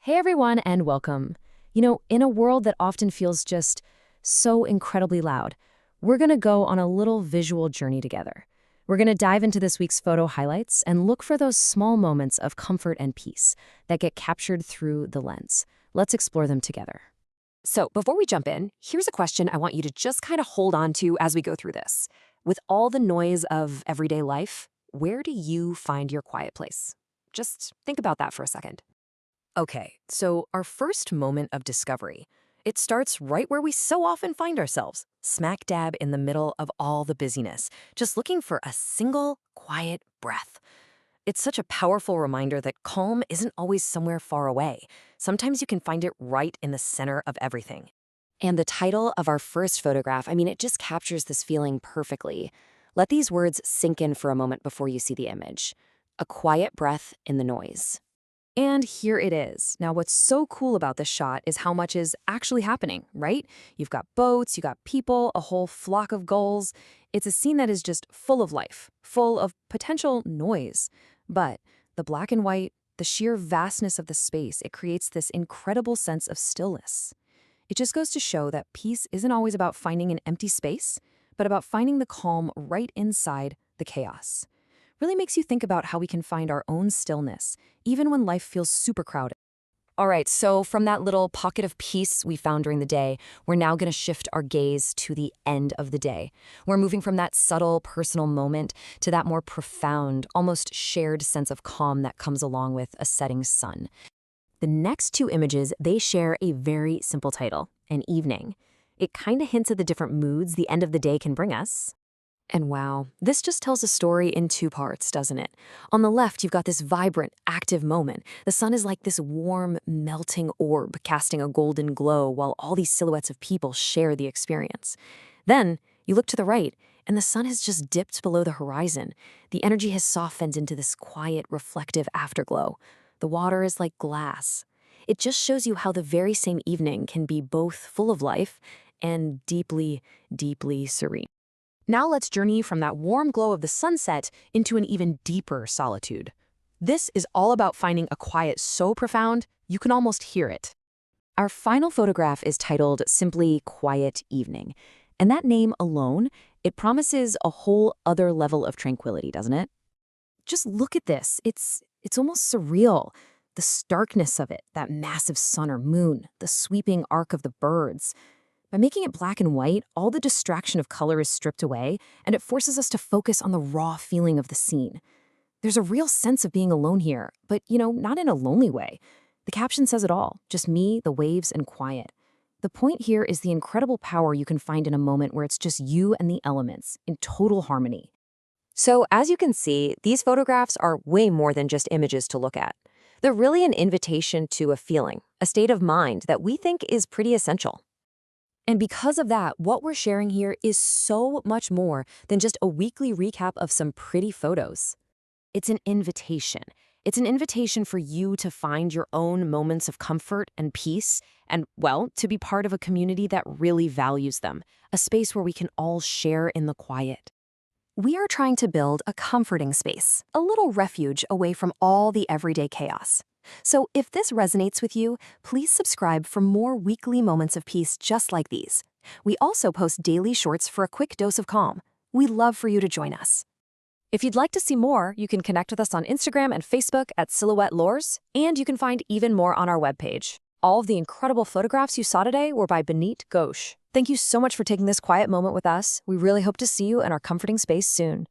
Hey everyone, and welcome. In a world that often feels just so incredibly loud, we're going to go on a little visual journey together. We're going to dive into this week's photo highlights and look for those small moments of comfort and peace that get captured through the lens. Let's explore them together. So, before we jump in, here's a question I want you to just kind of hold on to as we go through this. With all the noise of everyday life, where do you find your quiet place? Just think about that for a second. Okay, so our first moment of discovery, it starts right where we so often find ourselves, smack dab in the middle of all the busyness, just looking for a single quiet breath. It's such a powerful reminder that calm isn't always somewhere far away. Sometimes you can find it right in the center of everything. And the title of our first photograph, it just captures this feeling perfectly. Let these words sink in for a moment before you see the image. A quiet breath in the noise. And here it is. Now, what's so cool about this shot is how much is actually happening, right? You've got boats, you got people, a whole flock of gulls. It's a scene that is just full of life, full of potential noise. But the black and white, the sheer vastness of the space, it creates this incredible sense of stillness. It just goes to show that peace isn't always about finding an empty space, but about finding the calm right inside the chaos. Really makes you think about how we can find our own stillness, even when life feels super crowded. All right, so from that little pocket of peace we found during the day, we're now going to shift our gaze to the end of the day. We're moving from that subtle personal moment to that more profound, almost shared sense of calm that comes along with a setting sun. The next two images, they share a very simple title, an evening. It kind of hints at the different moods the end of the day can bring us. And wow, this just tells a story in two parts, doesn't it? On the left, you've got this vibrant, active moment. The sun is like this warm, melting orb casting a golden glow while all these silhouettes of people share the experience. Then, you look to the right, and the sun has just dipped below the horizon. The energy has softened into this quiet, reflective afterglow. The water is like glass. It just shows you how the very same evening can be both full of life and deeply, deeply serene. Now let's journey from that warm glow of the sunset into an even deeper solitude. This is all about finding a quiet so profound, you can almost hear it. Our final photograph is titled simply Quiet Evening. And that name alone, it promises a whole other level of tranquility, doesn't it? Just look at this. It's almost surreal. The starkness of it, that massive sun or moon, the sweeping arc of the birds. By making it black and white, all the distraction of color is stripped away, and it forces us to focus on the raw feeling of the scene. There's a real sense of being alone here, but, not in a lonely way. The caption says it all, just me, the waves, and quiet. The point here is the incredible power you can find in a moment where it's just you and the elements, in total harmony. So, as you can see, these photographs are way more than just images to look at. They're really an invitation to a feeling, a state of mind that we think is pretty essential. And because of that, what we're sharing here is so much more than just a weekly recap of some pretty photos. It's an invitation. It's an invitation for you to find your own moments of comfort and peace and, well, to be part of a community that really values them, a space where we can all share in the quiet. We are trying to build a comforting space, a little refuge away from all the everyday chaos. So if this resonates with you, please subscribe for more weekly moments of peace just like these. We also post daily shorts for a quick dose of calm. We'd love for you to join us. If you'd like to see more, you can connect with us on Instagram and Facebook at Silhouette Lures, and you can find even more on our webpage. All of the incredible photographs you saw today were by Bineet, Ghosh. Thank you so much for taking this quiet moment with us. We really hope to see you in our comforting space soon.